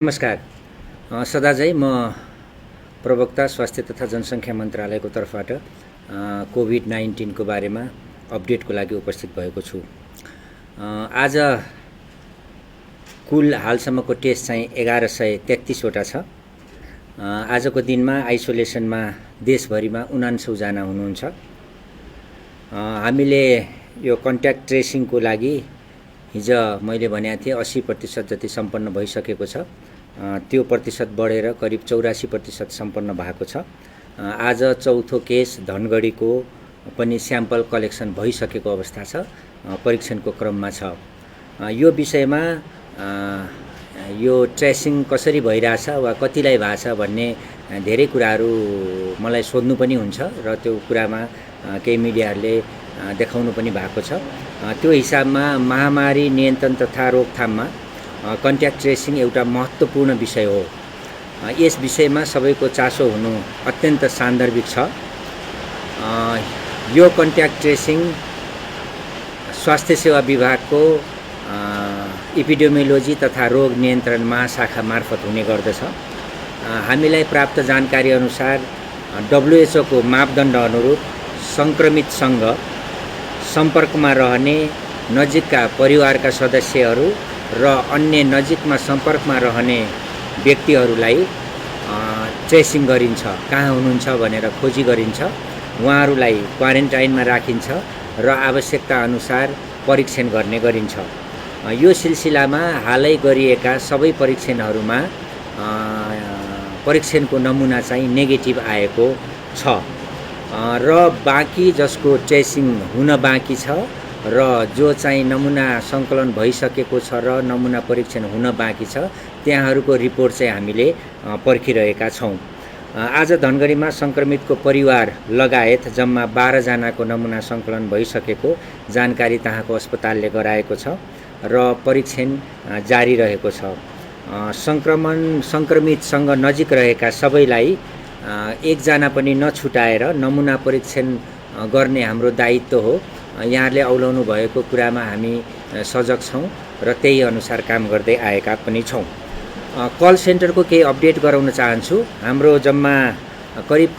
नमस्कार। सदाझै म प्रवक्ता स्वास्थ्य तथा जनसङ्ख्या मन्त्रालयको तर्फबाट कोभिड-19 को बारेमा अपडेटको लागि उपस्थित भएको छु। आज कुल हालसम्मको टेस्ट चाहिँ 1133 वटा छ। आजको दिनमा आइसोलेसनमा देशभरिमा 79 जना हुनुहुन्छ। हामीले यो कन्ट्याक्ट ट्रेसिङको लागि हिजो मैले भनेको थिएँ 80% जति सम्पन्न भइसकेको छ। त्यो प्रतिशत बढेर करिब 84% सम्पन्न भएको छ। आज चौथो केस धनगढीको पनि स्याम्पल कलेक्सन भइसकेको अवस्था छ, परीक्षणको क्रममा छ। यो विषयमा यो ट्रेसिङ कसरी भइरहेछ वा कतिलाई भएको छ भन्ने धेरै कुराहरू मलाई सोध्नु पनि हुन्छ र त्यो कुरामा केही मिडियाहरूले देखाउनु पनि भएको छ। त्यो हिसाबमा महामारी नियन्त्रण तथा रोकथाममा कन्ट्याक्ट ट्रेसिङ एउटा महत्त्वपूर्ण विषय हो। यस विषयमा सबैको चासो हुनु अत्यन्त सान्दर्भिक छ। यो कन्ट्याक्ट ट्रेसिङ स्वास्थ्य सेवा विभागको एपिडेमियोलोजी तथा रोग नियन्त्रण महाशाखा मार्फत हुने गर्दछ। हामीलाई प्राप्त जानकारी अनुसार WHO को मापदण्ड अनुरूप सङ्क्रमितसँग सम्पर्कमा रहने नजिकका परिवारका सदस्यहरू र अन्य नजिकमा सम्पर्कमा रहने व्यक्तिहरूलाई ट्रेसिङ गरिन्छ। कहाँ हुनुहुन्छ भनेर खोजी गरिन्छ, उहाँहरूलाई क्वारेन्टाइनमा राखिन्छ र आवश्यकता अनुसार परीक्षण गर्ने गरिन्छ। यो सिलसिलामा हालै गरिएका सबै परीक्षणहरूमा परीक्षणको नमुना चाहिँ नेगेटिभ आएको छ र बाँकी जसको ट्रेसिङ हुन बाँकी छ र जो चाहिँ नमुना सङ्कलन भइसकेको छ र नमुना परीक्षण हुन बाँकी छ त्यहाँहरूको रिपोर्ट चाहिँ हामीले पर्खिरहेका छौँ। आज धनगढीमा सङ्क्रमितको परिवार लगायत जम्मा 12 जनाको नमुना सङ्कलन भइसकेको जानकारी त्यहाँको अस्पतालले गराएको छ र परीक्षण जारी रहेको छ। सङ्क्रमितसँग नजिक रहेका सबैलाई एकजना पनि नछुटाएर नमुना परीक्षण गर्ने हाम्रो दायित्व हो। यहाँले औलाउनु भएको कुरामा हामी सजग छौँ र त्यही अनुसार काम गर्दै आएका पनि छौँ। कल सेन्टरको केही अपडेट गराउन चाहन्छु। हाम्रो जम्मा करिब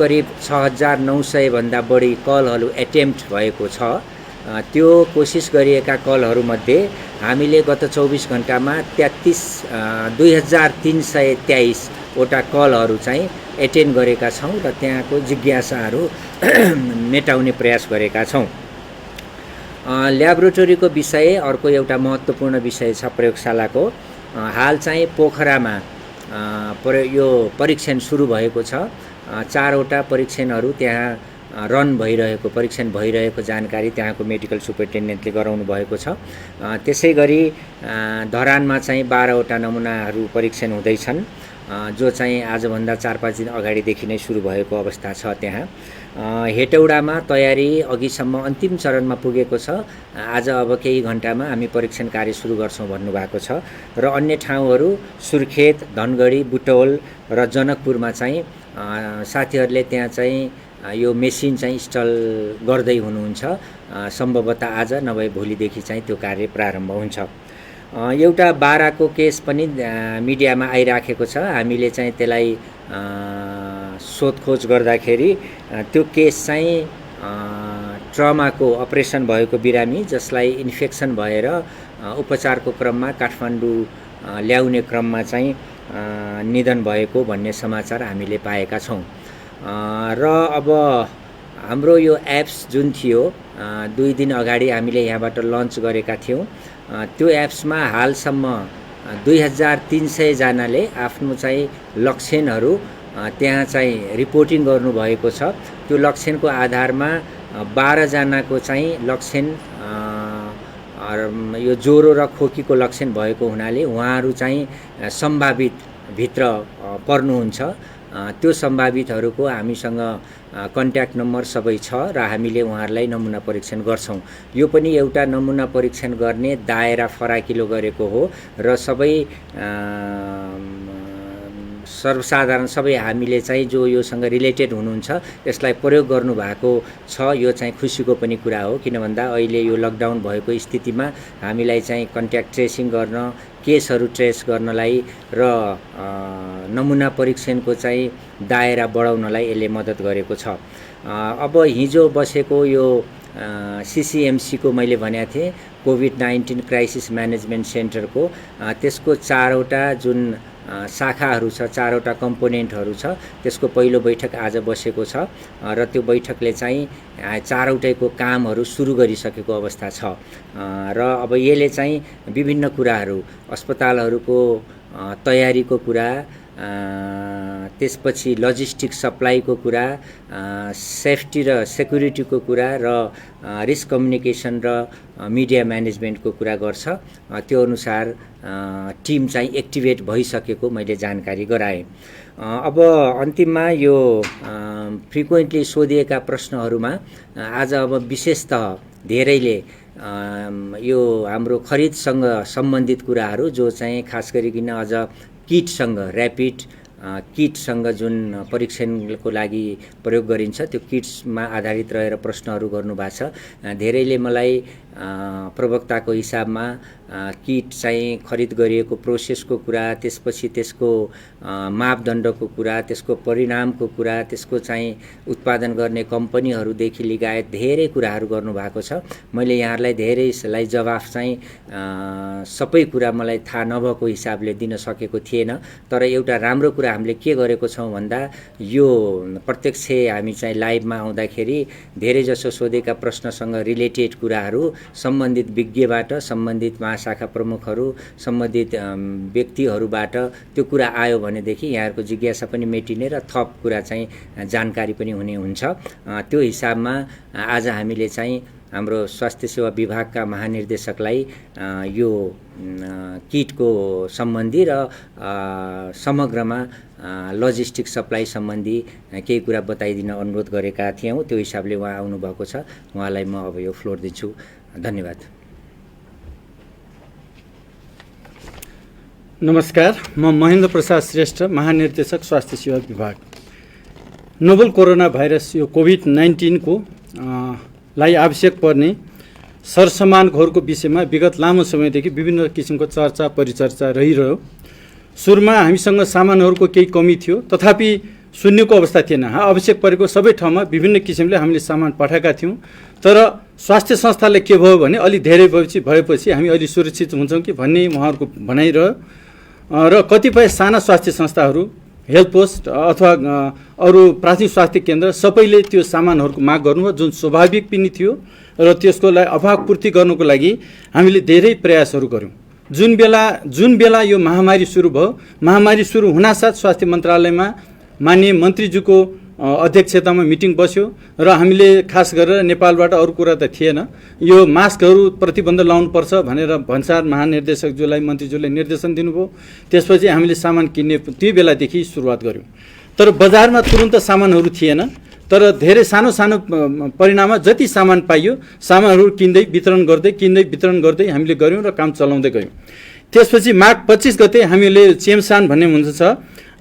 6900 भन्दा बढी कलहरू एटेम्प्ट भएको छ। त्यो कोसिस गरिएका कलहरूमध्ये हामीले गत 24 घण्टामा 232323 वटा कलहरू चाहिँ एटेन्ड गरेका छौँ र त्यहाँको जिज्ञासाहरू मेटाउने प्रयास गरेका छौँ। ल्याबोरेटरीको विषय अर्को एउटा महत्त्वपूर्ण विषय छ। प्रयोगशालाको हाल चाहिँ पोखरामा यो परीक्षण सुरु भएको छ। 4 वटा परीक्षणहरू त्यहाँ परीक्षण भइरहेको जानकारी त्यहाँको मेडिकल सुपरिन्टेन्डेन्टले गराउनु भएको छ। त्यसै गरी धरानमा चाहिँ 12 वटा नमुनाहरू परीक्षण हुँदैछन्, जो चाहिँ आजभन्दा 4-5 दिन अगाडिदेखि नै सुरु भएको अवस्था छ। त्यहाँ हेटौडामा तयारी अघिसम्म अन्तिम चरणमा पुगेको छ। आज अब केही घण्टामा हामी परीक्षण कार्य सुरु गर्छौँ भन्नुभएको छ र अन्य ठाउँहरू सुर्खेत, धनगढी, बुटवल र जनकपुरमा चाहिँ साथीहरूले त्यहाँ चाहिँ यो मेसिन चाहिँ इन्स्टल गर्दै हुनुहुन्छ। सम्भवतः आज नभए भोलिदेखि चाहिँ त्यो कार्य प्रारम्भ हुन्छ। एउटा बाराको केस पनि मिडियामा आइराखेको छ। हामीले चाहिँ त्यसलाई सोधखोज गर्दाखेरि त्यो केस चाहिँ ट्रमाको अपरेसन भएको बिरामी जसलाई इन्फेक्सन भएर उपचारको क्रममा काठमाडौँ ल्याउने क्रममा चाहिँ निधन भएको भन्ने समाचार हामीले पाएका छौँ। र अब हाम्रो यो एप्स जुन थियो 2 दिन अगाडि हामीले यहाँबाट लन्च गरेका थियौँ। त्यो एप्समा हालसम्म 2300 जनाले आफ्नो चाहिँ लक्षणहरू त्यहाँ चाहिँ रिपोर्टिङ गर्नुभएको छ। त्यो लक्षणको आधारमा 12 जनाको चाहिँ लक्षण यो ज्वरो र खोकीको लक्षण भएको हुनाले उहाँहरू चाहिँ सम्भावित भित्र पर्नुहुन्छ। त्यो सम्भावितहरूको हामीसँग कन्ट्याक्ट नम्बर सबै छ र हामीले उहाँहरूलाई नमुना परीक्षण गर्छौँ। यो पनि एउटा नमुना परीक्षण गर्ने दायरा फराकिलो गरेको हो र सबै सर्वसाधारण सबै हामीले चाहिँ जो योसँग रिलेटेड हुनुहुन्छ यसलाई प्रयोग गर्नुभएको छ। यो चाहिँ खुसीको पनि कुरा हो, किन भन्दा अहिले यो लकडाउन भएको स्थितिमा हामीलाई चाहिँ कन्ट्याक्ट ट्रेसिङ गर्न केसहरू ट्रेस गर्नलाई र नमुना परीक्षणको चाहिँ दायरा बढाउनलाई यसले मद्दत गरेको छ। अब हिजो बसेको यो CCMC को मैले भनेको थिएँ कोभिड-19 क्राइसिस म्यानेजमेन्ट सेन्टरको त्यसको 4वटा जुन शाखाहरू छ, 4वटा कम्पोनेन्टहरू छ, त्यसको पहिलो बैठक आज बसेको छ र त्यो बैठकले चाहिँ 4वटैको कामहरू सुरु गरिसकेको अवस्था छ र अब यसले चाहिँ विभिन्न कुराहरू अस्पतालहरूको तयारीको कुरा, त्यसपछि लजिस्टिक सप्लाईको कुरा, सेफ्टी र सेक्युरिटीको कुरा र रिस्क कम्युनिकेसन र मिडिया म्यानेजमेन्टको कुरा गर्छ। त्यो अनुसार टिम चाहिँ एक्टिभेट भइसकेको मैले जानकारी गराएँ। अब अन्तिममा यो फ्रिक्वेन्टली सोधिएका प्रश्नहरूमा आज अब विशेषतः धेरैले यो हाम्रो खरिदसँग सम्बन्धित कुराहरू जो चाहिँ खास गरिकन अझ किटसँग ऱ्यापिड किटसँग जुन परीक्षणको लागि प्रयोग गरिन्छ त्यो किट्समा आधारित रहेर प्रश्नहरू गर्नुभएको छ। धेरैले मलाई प्रवक्ताको हिसाबमा किट चाहिँ खरिद गरिएको प्रोसेसको कुरा, त्यसपछि त्यसको मापदण्डको कुरा, त्यसको परिणामको कुरा, त्यसको चाहिँ उत्पादन गर्ने कम्पनीहरूदेखि लगायत धेरै कुराहरू गर्नुभएको छ। मैले यहाँहरूलाई धेरैलाई जवाफ चाहिँ सबै कुरा मलाई थाहा नभएको हिसाबले दिन सकेको थिएन। तर एउटा राम्रो कुरा हामीले के गरेको छौँ भन्दा यो प्रत्यक्ष हामी चाहिँ लाइभमा आउँदाखेरि धेरैजसो सोधेका प्रश्नसँग रिलेटेड कुराहरू सम्बन्धित विज्ञबाट, सम्बन्धित महाशाखा प्रमुखहरू, सम्बन्धित व्यक्तिहरूबाट त्यो कुरा आयो भनेदेखि यहाँहरूको जिज्ञासा पनि मेटिने र थप कुरा चाहिँ जानकारी पनि हुने हुन्छ। त्यो हिसाबमा आज हामीले चाहिँ हाम्रो स्वास्थ्य सेवा विभागका महानिर्देशकलाई यो किटको सम्बन्धी र समग्रमा लजिस्टिक सप्लाई सम्बन्धी केही कुरा बताइदिन अनुरोध गरेका थियौँ। त्यो हिसाबले उहाँ आउनुभएको छ। उहाँलाई म अब यो फ्लोर दिन्छु। धन्यवाद। नमस्कार, म महेन्द्र प्रसाद श्रेष्ठ, महानिर्देशक स्वास्थ्य सेवा विभाग। नोभल कोरोना भाइरस यो कोभिड-19 को लाई आवश्यक पर्ने सरसामानहरूको विषयमा विगत लामो समयदेखि विभिन्न किसिमको चर्चा परिचर्चा रहिरह्यो। सुरुमा हामीसँग सामानहरूको केही कमी थियो, तथापि सुन्नेको अवस्था थिएन। आवश्यक परेको सबै ठाउँमा विभिन्न किसिमले हामीले सामान पठाएका थियौँ। तर स्वास्थ्य संस्थाले के भयो भने अलि धेरै भएपछि हामी अलि सुरक्षित हुन्छौँ कि भन्ने उहाँहरूको भनाइरह्यो र कतिपय साना स्वास्थ्य संस्थाहरू, हेल्थ पोस्ट अथवा अरू प्राथमिक स्वास्थ्य केन्द्र सबैले त्यो सामानहरूको माग गर्नुभयो, जुन स्वाभाविक पनि थियो र त्यसको लागि अभाव पूर्ति गर्नुको लागि हामीले धेरै प्रयासहरू गऱ्यौँ। जुन बेला यो महामारी सुरु भयो, महामारी सुरु हुनासाथ स्वास्थ्य मन्त्रालयमा माननीय मन्त्रीज्यूको अध्यक्षतामा मिटिङ बस्यो र हामीले खास गरेर नेपालबाट अरू कुरा त थिएन, यो मास्कहरू प्रतिबन्ध लाउनुपर्छ भनेर भन्सार महानिर्देशकज्यूलाई मन्त्रीज्यूले निर्देशन दिनुभयो। त्यसपछि हामीले सामान किन्ने त्यो बेलादेखि सुरुवात गऱ्यौँ। तर बजारमा तुरुन्त सामानहरू थिएन, तर धेरै सानो सानो परिणाममा जति सामान पाइयो सामानहरू किन्दै वितरण गर्दै हामीले गऱ्यौँ र काम चलाउँदै गयौँ। त्यसपछि माघ 25 गते हामीले चेम्सान भन्ने हुन्छ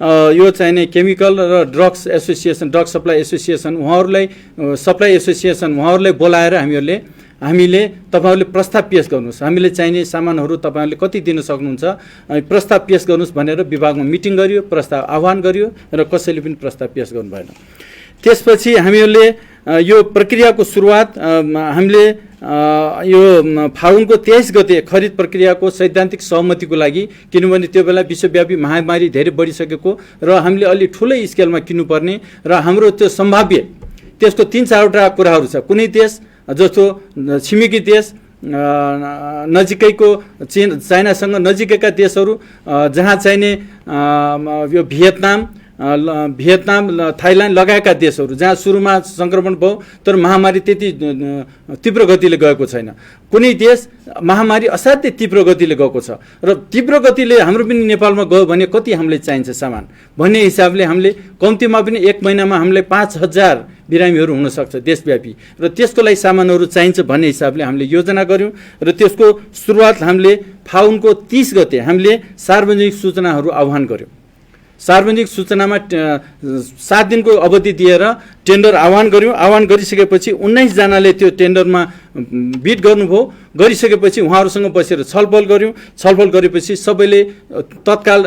यो चाहिने केमिकल र drugs association, drug supply association उहाँहरूलाई बोलाएर हामीले तपाईँहरूले प्रस्ताव पेश गर्नुहोस्, हामीले चाहिने सामानहरू तपाईँहरूले कति दिन सक्नुहुन्छ, प्रस्ताव पेश गर्नुहोस् भनेर विभागमा मिटिङ गरियो, प्रस्ताव आह्वान गरियो र कसैले पनि प्रस्ताव पेश गर्नु भएन। त्यसपछि हामीले यो प्रक्रियाको सुरुवात हामीले यो फागुनको 23 गते खरिद प्रक्रियाको सैद्धान्तिक सहमतिको लागि, किनभने त्यो बेला विश्वव्यापी महामारी धेरै बढिसकेको र हामीले अलि ठुलै स्केलमा किन्नुपर्ने र हाम्रो त्यो सम्भाव्य त्यसको 3-4वटा कुराहरू छ। कुनै देश जस्तो छिमेकी देश, नजिकैको चाइनासँग नजिकैका देशहरू जहाँ चाहिने यो भियतनाम, थाइल्यान्ड लगायतका देशहरू जहाँ सुरुमा सङ्क्रमण भयो तर महामारी त्यति तीव्र गतिले गएको छैन। कुनै देश महामारी असाध्यै तीव्र गतिले गएको छ र तीव्र गतिले हाम्रो पनि नेपालमा गयो भने कति हामीलाई चाहिन्छ सामान भन्ने हिसाबले हामीले कम्तीमा पनि 1 महिनामा हामीलाई 5000 बिरामीहरू हुनसक्छ देशव्यापी र त्यसको लागि सामानहरू चाहिन्छ भन्ने हिसाबले हामीले योजना गऱ्यौँ र त्यसको सुरुवात हामीले फागुनको 30 गते हामीले सार्वजनिक सूचनाहरू आह्वान गऱ्यौँ। सार्वजनिक सूचनामा 7 दिनको अवधि दिएर टेन्डर आह्वान गऱ्यौँ। आह्वान गरिसकेपछि 19 जनाले त्यो टेन्डरमा बिड गर्नुभयो। गरिसकेपछि उहाँहरूसँग बसेर छलफल गऱ्यौँ। छलफल गरेपछि सबैले तत्काल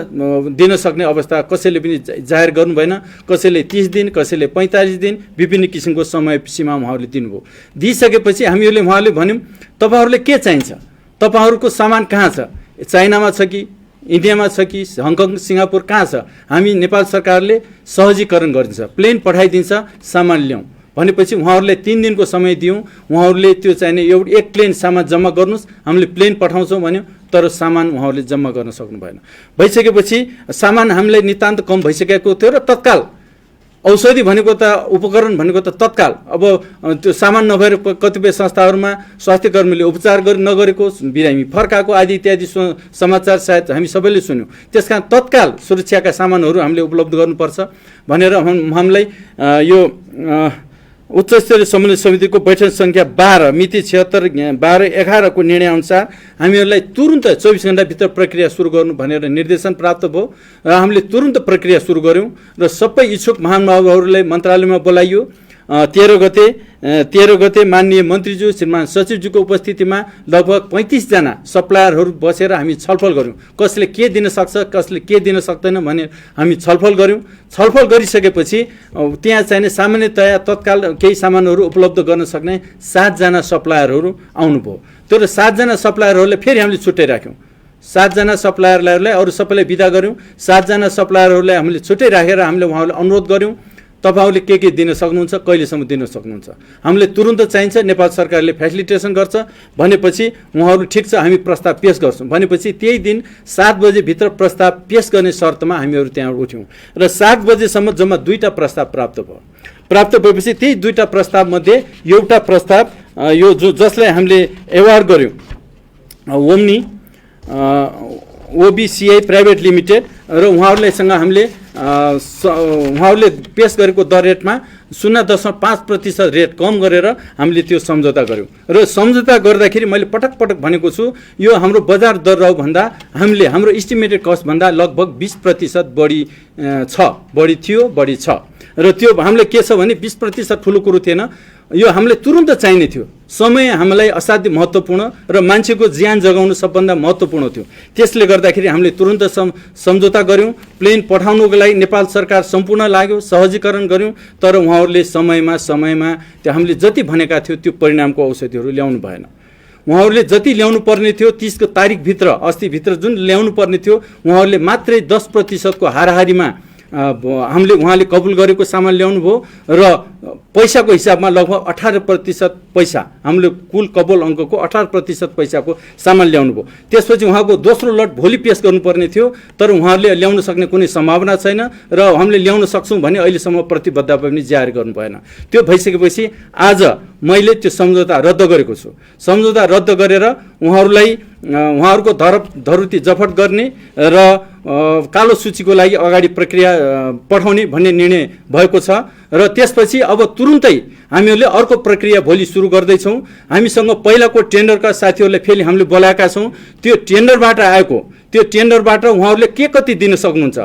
दिन सक्ने अवस्था कसैले पनि जाहेर गर्नु भएन। कसैले 30 दिन, कसैले 45 दिन, विभिन्न किसिमको समय सीमा उहाँहरूले दिनुभयो। दिइसकेपछि हामीहरूले उहाँहरूले भन्यौँ तपाईहरुले के चाहिन्छ, तपाईहरुको सामान कहाँ छ, चाइनामा छ कि इन्डियामा छ कि हङकङ सिङ्गापुर कहाँ छ, हामी नेपाल सरकारले सहजीकरण गरिदिन्छ, प्लेन पठाइदिन्छ, सामान ल्याउँ भनेपछि उहाँहरूले 3 दिनको समय दियौँ। उहाँहरूले त्यो चाहिने एक प्लेन सामान जम्मा गर्नुहोस्, हामीले प्लेन पठाउँछौँ भन्यो, तर सामान उहाँहरूले जम्मा गर्न सक्नु भएन। भइसकेपछि सामान हामीलाई नितान्त कम भइसकेको थियो र तत्काल औषधि भनेको त उपकरण भनेको त तत्काल अब त्यो सामान नभएर कतिपय संस्थाहरूमा स्वास्थ्य कर्मीले उपचार नगरेको, बिरामी फर्काएको आदि इत्यादि समाचार सायद हामी सबैले सुन्यौँ। त्यसकारण तत्काल सुरक्षाका सामानहरू हामीले उपलब्ध गर्नुपर्छ भनेर हामीलाई यो उच्च स्तरीय समन्वय समितिको बैठक सङ्ख्या 12 मिति 76/12/11 को निर्णय अनुसार हामीहरूलाई तुरुन्त 24 घण्टाभित्र प्रक्रिया सुरु गर्नु भनेर निर्देशन प्राप्त भयो र हामीले तुरुन्त प्रक्रिया सुरु गऱ्यौँ र सबै इच्छुक महानुभावहरूलाई मन्त्रालयमा बोलाइयो। 13 गते माननीय मन्त्रीज्यू श्रीमान सचिवज्यूको उपस्थितिमा लगभग 35 जना सप्लायरहरू बसेर हामी छलफल गऱ्यौँ। कसले के दिन सक्छ, कसले के दिन सक्दैन भने हामी छलफल गऱ्यौँ। छलफल गरिसकेपछि त्यहाँ चाहिने सामान्यतया तत्काल केही सामानहरू उपलब्ध गर्न सक्ने 7 जना सप्लायरहरू आउनुभयो। तर 7 जना सप्लायरहरूलाई फेरि हामीले छुट्टै राख्यौँ। 7 जना सप्लायरलाई अरू सबैलाई बिदा गऱ्यौँ। 7 जना सप्लायरहरूलाई हामीले छुट्टै राखेर हामीले उहाँहरूलाई अनुरोध गऱ्यौँ तपाईहरुले के दिन सक्नुहुन्छ, कहिलेसम्म दिन सक्नुहुन्छ, हामीले तुरुन्त चाहिन्छ, नेपाल सरकारले फेसिलिटेसन गर्छ भनेपछि उहाँहरू ठिक छ हामी प्रस्ताव पेश गर्छौँ भनेपछि त्यही दिन 7 बजे भित्र प्रस्ताव पेश गर्ने शर्तमा हामीहरू त्यहाँ उठ्यौँ र 7 बजेसम्म जम्मा 2टा प्रस्ताव प्राप्त भयो। प्राप्त भएपछि त्यही 2टा प्रस्ताव मध्ये एउटा प्रस्ताव यो जसलाई हामीले एवार्ड गर्यौँ ओम्नी ओबीसीआई प्राइभेट लिमिटेड र उहाँहरूलेसँग हामीले उहाँहरूले पेश गरेको दर रेटमा 0.5% रेट कम गरेर हामीले त्यो सम्झौता गऱ्यौँ र सम्झौता गर्दाखेरि मैले पटक पटक भनेको छु यो हाम्रो बजार दर रह्यो भन्दा हामीले हाम्रो इस्टिमेटेड कस्ट भन्दा लगभग 20% बढी थियो बढी छ र त्यो हामीले के छ भने 20% ठुलो कुरो थिएन, यो हामीले तुरुन्त चाहिने थियो। समय हामीलाई असाध्य महत्त्वपूर्ण र मान्छेको ज्यान जगाउनु सबभन्दा महत्त्वपूर्ण थियो। त्यसले गर्दाखेरि हामीले तुरुन्त सम्झौता गऱ्यौँ। प्लेन पठाउनुको लागि नेपाल सरकार सम्पूर्ण लाग्यो, सहजीकरण गऱ्यौँ, तर उहाँहरूले समयमा त्यो हामीले जति भनेका थियो त्यो परिणामको औषधिहरू ल्याउनु भएन। उहाँहरूले जति ल्याउनु पर्ने थियो 30 को तारिकभित्र अस्तिभित्र जुन ल्याउनु पर्ने थियो उहाँहरूले मात्रै 10% को हाराहारीमा उहाँले कबुल गरेको सामान ल्याउनु भयो र पैसाको हिसाबमा लगभग 18% पैसा हामीले कुल कबुल अङ्कको 18% पैसाको सामान ल्याउनु भयो। त्यसपछि उहाँको दोस्रो लट भोलि पेश गर्नुपर्ने थियो, तर उहाँहरूले ल्याउन सक्ने कुनै सम्भावना छैन र हामीले ल्याउन सक्छौँ भने अहिलेसम्म प्रतिबद्धता पनि जाहेर गर्नु भएन। त्यो भइसकेपछि आज मैले त्यो सम्झौता रद्द गरेको छु। सम्झौता रद्द गरेर उहाँहरूको धरुती जफत गर्ने र कालो सूचीको लागि अगाडि प्रक्रिया पठाउने भन्ने निर्णय भएको छ र त्यसपछि अब तुरुन्तै हामीहरूले अर्को प्रक्रिया भोलि सुरु गर्दैछौँ। हामीसँग पहिलाको टेन्डरका साथीहरूलाई फेरि हामीले बोलाएका छौँ। त्यो टेन्डरबाट उहाँहरूले के कति दिन सक्नुहुन्छ,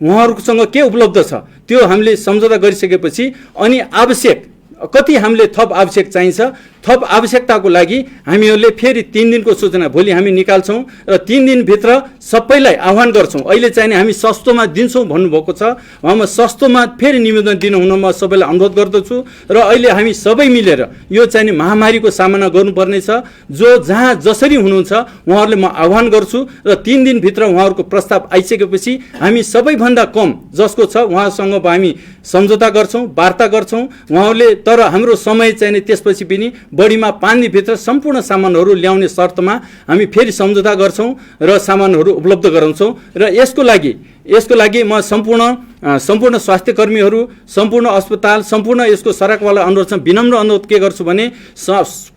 उहाँहरूसँग के उपलब्ध छ त्यो हामीले सम्झौता गरिसकेपछि अनि आवश्यक कति हामीले थप आवश्यक चाहिन्छ, थप आवश्यकताको लागि हामीहरूले फेरि 3 दिनको सूचना भोलि हामी निकाल्छौँ र 3 दिनभित्र सबैलाई आह्वान गर्छौँ। अहिले चाहिने हामी सस्तोमा दिन्छौँ भन्नुभएको छ, उहाँमा सस्तोमा फेरि निवेदन दिनु हुन म सबैलाई अनुरोध गर्दछु र अहिले हामी सबै मिलेर यो चाहिने महामारीको सामना गर्नुपर्ने छ। जहाँ जसरी हुनुहुन्छ उहाँहरूले म आह्वान गर्छु र 3 दिनभित्र उहाँहरूको प्रस्ताव आइसकेपछि हामी सबैभन्दा कम जसको छ उहाँसँग हामी सम्झौता गर्छौँ, वार्ता गर्छौँ उहाँहरूले, तर हाम्रो समय चाहिने त्यसपछि पनि बढीमा 5 दिनभित्र सम्पूर्ण सामानहरू ल्याउने शर्तमा हामी फेरि सम्झौता गर्छौँ र सामानहरू उपलब्ध गराउँछौँ। र यसको लागि म सम्पूर्ण स्वास्थ्य कर्मीहरू, सम्पूर्ण अस्पताल, सम्पूर्ण यसको सडकवाला अनुरोध छ, विनम्र अनुरोध के गर्छु भने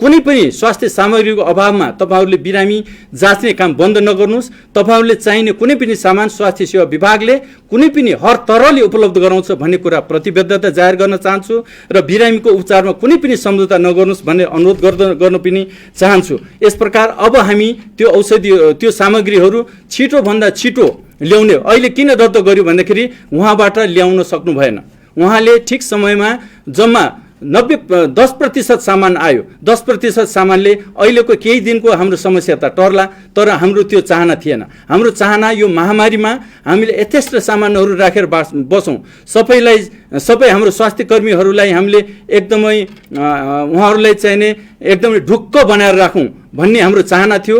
कुनै पनि स्वास्थ्य सामग्रीको अभावमा तपाईहरूले बिरामी जाँच्ने काम बन्द नगर्नुहोस्। तपाईहरूले चाहिने कुनै पनि सामान स्वास्थ्य सेवा विभागले कुनै पनि हर तरहले उपलब्ध गराउँछ भन्ने कुरा प्रतिबद्धता जाहेर गर्न चाहन्छु र बिरामीको उपचारमा कुनै पनि सम्झौता नगर्नुहोस् भन्ने अनुरोध गर्न पनि चाहन्छु। यस प्रकार अब हामी त्यो औषधि त्यो सामग्रीहरू छिटोभन्दा छिटो ल्याउने अहिले किन रद्द गर्यो भन्दाखेरि उहाँबाट ल्याउन सक्नु भएन। उहाँले ठिक समयमा जम्मा 10% सामान आयो। 10% सामानले अहिलेको केही दिनको हाम्रो समस्या त टर्ला, तर हाम्रो त्यो चाहना थिएन। हाम्रो चाहना यो महामारीमा हामीले यथेष्ट सामानहरू राखेर बसौँ, सबै हाम्रो स्वास्थ्य कर्मीहरूलाई हामीले एकदमै उहाँहरूलाई चाहिने एकदमै ढुक्क बनाएर राखौँ भन्ने हाम्रो चाहना थियो।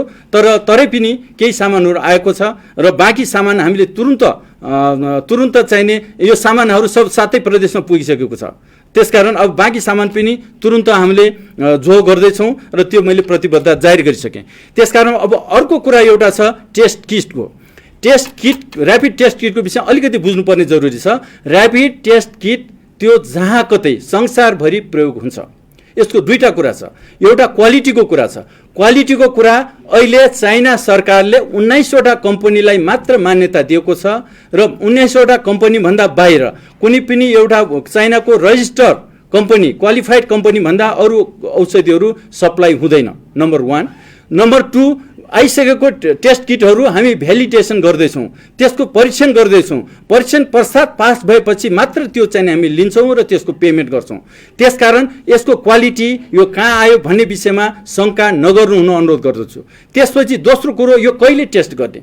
तरै पनि केही सामानहरू आएको छ र बाँकी सामान हामीले तुरुन्त चाहिने यो सामानहरू सब 7 प्रदेशमा पुगिसकेको छ। त्यसकारण अब बाँकी सामान पनि तुरुन्त हामीले जो गर्दैछौँ र त्यो मैले प्रतिबद्धता जारी गरिसकेँ। त्यसकारण अब अर्को कुरा एउटा छ टेस्ट किटको। ऱ्यापिड टेस्ट किटको विषय अलिकति बुझ्नुपर्ने जरुरी छ। ऱ्यापिड टेस्ट किट त्यो जहाँ कतै संसारभरि प्रयोग हुन्छ। यसको दुईटा कुरा छ। एउटा क्वालिटीको कुरा छ। क्वालिटीको कुरा अहिले चाइना सरकारले 19वटा कम्पनीलाई मात्र मान्यता दिएको छ र 19वटा कम्पनीभन्दा बाहिर कुनै पनि एउटा चाइनाको रजिस्टर कम्पनी, क्वालिफाइड कम्पनी भन्दा अरू औषधिहरू सप्लाई हुँदैन, नम्बर 1। नम्बर 2, आइसकेको टेस्ट किटहरू हामी भ्यालिडेसन गर्दैछौँ, त्यसको परीक्षण गर्दैछौँ। परीक्षण पश्चात पास भएपछि मात्र त्यो चाहिँ हामी लिन्छौँ र त्यसको पेमेन्ट गर्छौँ। त्यसकारण यसको क्वालिटी यो कहाँ आयो भन्ने विषयमा शङ्का नगर्नु हुन अनुरोध गर्दछु। त्यसपछि दोस्रो कुरो, यो कहिले टेस्ट गर्ने?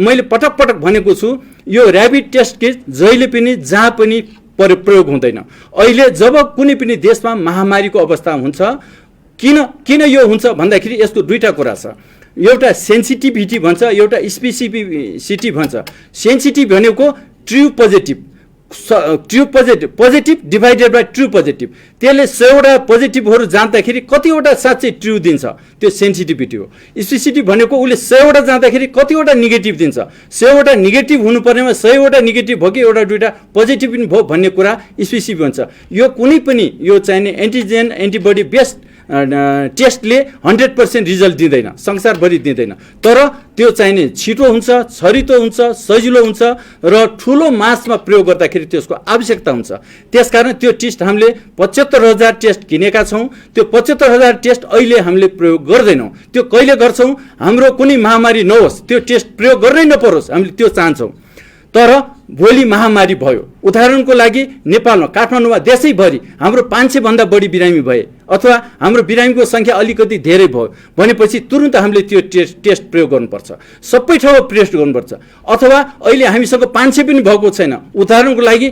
मैले पटक पटक भनेको छु, यो ऱ्यापिड टेस्ट किट जहिले पनि जहाँ पनि प्रयोग हुँदैन। अहिले जब कुनै पनि देशमा महामारीको अवस्था हुन्छ, किन यो हुन्छ भन्दाखेरि यसको दुईटा कुरा छ। एउटा सेन्सिटिभिटी भन्छ, एउटा स्पेसिफिसिटी भन्छ। सेन्सिटिभ भनेको true positive divided by true positive. त्यसले 100वटा पोजिटिभहरू जाँदाखेरि कतिवटा साँच्चै ट्रु दिन्छ, त्यो सेन्सिटिभिटी हो। स्पेसिफिसिटी भनेको उसले 100वटा जाँदाखेरि कतिवटा नेगेटिभ दिन्छ। 100वटा नेगेटिभ हुनुपर्नेमा 100वटा नेगेटिभ भयो कि एउटा दुईटा पोजिटिभ पनि भयो भन्ने कुरा स्पेसिफिक भन्छ। यो कुनै पनि यो चाहिने एन्टिजेन एन्टिबडी बेस्ड टेस्टले 100% रिजल्ट दिँदैन, संसारभरि दिँदैन। तर त्यो चाहिने छिटो हुन्छ, छरितो हुन्छ, सजिलो हुन्छ र ठुलो मासमा प्रयोग गर्दाखेरि त्यसको आवश्यकता हुन्छ। त्यसकारण त्यो टेस्ट हामीले 75,000 टेस्ट किनेका छौँ। त्यो 75,000 टेस्ट अहिले हामीले प्रयोग गर्दैनौँ। त्यो कहिले गर्छौँ? हाम्रो कुनै महामारी नहोस्, त्यो टेस्ट प्रयोग गर्नै नपरोस्, हामीले त्यो चाहन्छौँ। तर भोलि महामारी भयो, उदाहरणको लागि नेपालमा काठमाडौँमा देशैभरि हाम्रो 500 भन्दा बढी बिरामी भए अथवा हाम्रो बिरामीको सङ्ख्या अलिकति धेरै भयो भनेपछि तुरुन्त हामीले त्यो टेस्ट प्रयोग गर्नुपर्छ, सबै ठाउँमा टेस्ट गर्नुपर्छ। अथवा अहिले हामीसँग 500 पनि भएको छैन। उदाहरणको लागि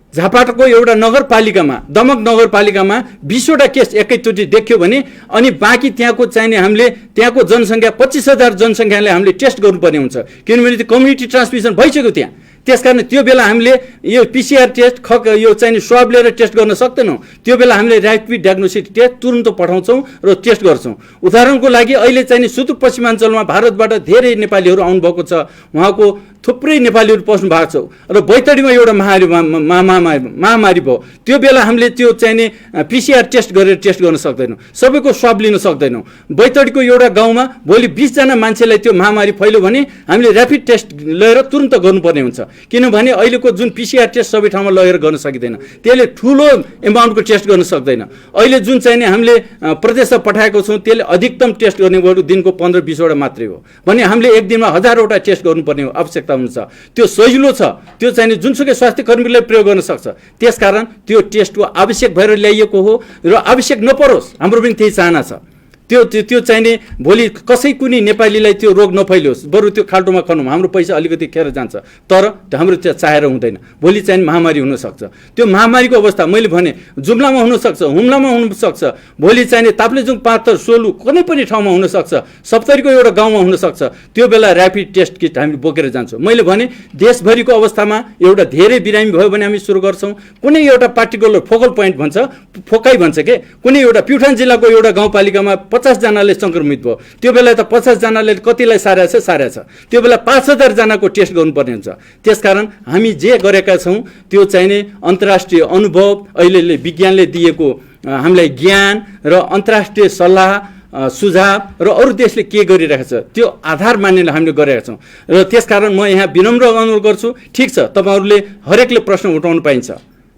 झापाको एउटा नगरपालिकामा, दमक नगरपालिकामा 20वटा केस एकैचोटि देखियो भने अनि बाँकी त्यहाँको चाहिने हामीले त्यहाँको जनसङ्ख्या 25,000 जनसङ्ख्यालाई हामीले टेस्ट गर्नुपर्ने हुन्छ, किनभने त्यो कम्युनिटी ट्रान्समिसन भइसक्यो त्यहाँ। त्यसकारण त्यो बेला हामीले यो PCR टेस्ट यो चाहिँ स्वाब लिएर टेस्ट गर्न सक्दैनौँ। त्यो बेला हामीले ऱ्यापिड डायग्नोस्टिक टेस्ट तुरुन्त पठाउँछौँ र टेस्ट गर्छौँ। उदाहरणको लागि अहिले चाहिँ सुदूरपश्चिमाञ्चलमा भारतबाट धेरै नेपालीहरू आउनुभएको छ, उहाँको थुप्रै नेपालीहरू पस्नु भएको छ र बैतडीमा एउटा महामारी भयो। त्यो बेला हामीले त्यो चाहिने PCR टेस्ट गरेर टेस्ट गर्न सक्दैनौँ, सबैको स्वाब लिन सक्दैनौँ। बैतडीको एउटा गाउँमा भोलि 20 जना मान्छेलाई त्यो महामारी फैल्यो भने हामीले ऱ्यापिड टेस्ट लिएर तुरुन्त गर्नुपर्ने हुन्छ, किनभने अहिलेको जुन PCR टेस्ट सबै ठाउँमा लगेर गर्न सकिँदैन, त्यसले ठुलो एमाउन्टको टेस्ट गर्न सक्दैन। अहिले जुन चाहिने हामीले प्रदेशमा पठाएको छौँ त्यसले अधिकतम टेस्ट गर्ने गरेको दिनको 15-20वटा मात्रै हो भने हामीले एक दिनमा 1000वटा टेस्ट गर्नुपर्ने आवश्यकता हुन्छ। त्यो सजिलो छ, त्यो चाहिने जुनसुकै स्वास्थ्य कर्मीले प्रयोग गर्न सक्छ। त्यसकारण त्यो टेस्टको आवश्यक भएर ल्याइएको हो र आवश्यक नपरोस्, हाम्रो पनि त्यही चाहना छ। त्यो चाहिने भोलि कसै कुनै नेपालीलाई त्यो रोग नफैलियोस्, बरु त्यो खाल्टोमा खनौँ, हाम्रो पैसा अलिकति खेर जान्छ। तर हाम्रो त्यो चाहेर हुँदैन, भोलि चाहिँ महामारी हुनसक्छ। त्यो महामारीको अवस्था मैले भने जुम्लामा हुनसक्छ, हुम्लामा हुनसक्छ, भोलि चाहिने ताप्लेजुङ, पाथर, सोलु कुनै पनि ठाउँमा हुनसक्छ, सप्तरीको एउटा गाउँमा हुनसक्छ। त्यो बेला ऱ्यापिड टेस्ट किट हामी बोकेर जान्छौँ। मैले भने देशभरिको अवस्थामा एउटा धेरै बिरामी भयो भने हामी सुरु गर्छौँ। कुनै एउटा पार्टिकुलर फोकल पोइन्ट भन्छ, फोकाइ भन्छ के, कुनै एउटा प्युठान जिल्लाको एउटा गाउँपालिकामा 50 जनाले सङ्क्रमित भयो, त्यो बेला त 50 जनाले कतिलाई सारेछ, त्यो बेला 5000 जनाको टेस्ट गर्नुपर्ने हुन्छ। त्यसकारण हामी जे गरेका छौँ त्यो चाहिने अन्तर्राष्ट्रिय अनुभव, अहिले विज्ञानले दिएको हामीलाई ज्ञान र अन्तर्राष्ट्रिय सल्लाह सुझाव र अरू देशले के गरिरहेको छ त्यो आधार मानेर हामीले गरेका छौँ। र त्यसकारण म यहाँ विनम्र अनुरोध गर्छु, ठिक छ तपाईँहरूले हरेकले प्रश्न उठाउनु पाइन्छ,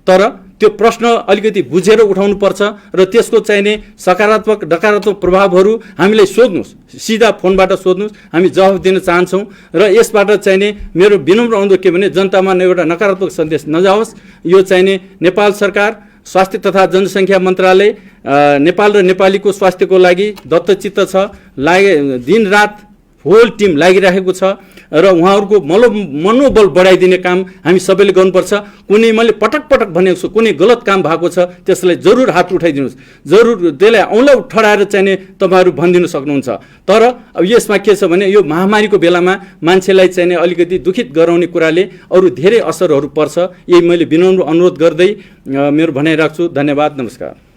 तर त्यो प्रश्न अलिकति बुझेर उठाउनुपर्छ र त्यसको चाहिने सकारात्मक नकारात्मक प्रभावहरू हामीलाई सोध्नुहोस्, सिधा फोनबाट सोध्नुहोस्, हामी जवाफ दिन चाहन्छौँ। र यसबाट चाहिने मेरो विनम्र अनुरोध के भने जनतामा एउटा नकारात्मक सन्देश नजाओस्। यो चाहिने नेपाल सरकार, स्वास्थ्य तथा जनसङ्ख्या मन्त्रालय नेपाल र नेपालीको स्वास्थ्यको लागि दत्तचित्त छ, दिनरात होल टिम लागिरहेको छ र उहाँहरूको मनोबल बढाइदिने काम हामी सबैले गर्नुपर्छ। कुनै मैले पटक पटक भनेको छु, कुनै गलत काम भएको छ त्यसलाई जरुर हात उठाइदिनुहोस्, जरुर त्यसलाई औँला ठडाएर चाहिने तपाईँहरू भनिदिनु सक्नुहुन्छ। तर अब यसमा के छ भने यो महामारीको बेलामा मान्छेलाई चाहिने अलिकति दुखित गराउने कुराले अरू धेरै असरहरू पर्छ। यही मैले विनम्र अनुरोध गर्दै मेरो भनाइ राख्छु। धन्यवाद, नमस्कार।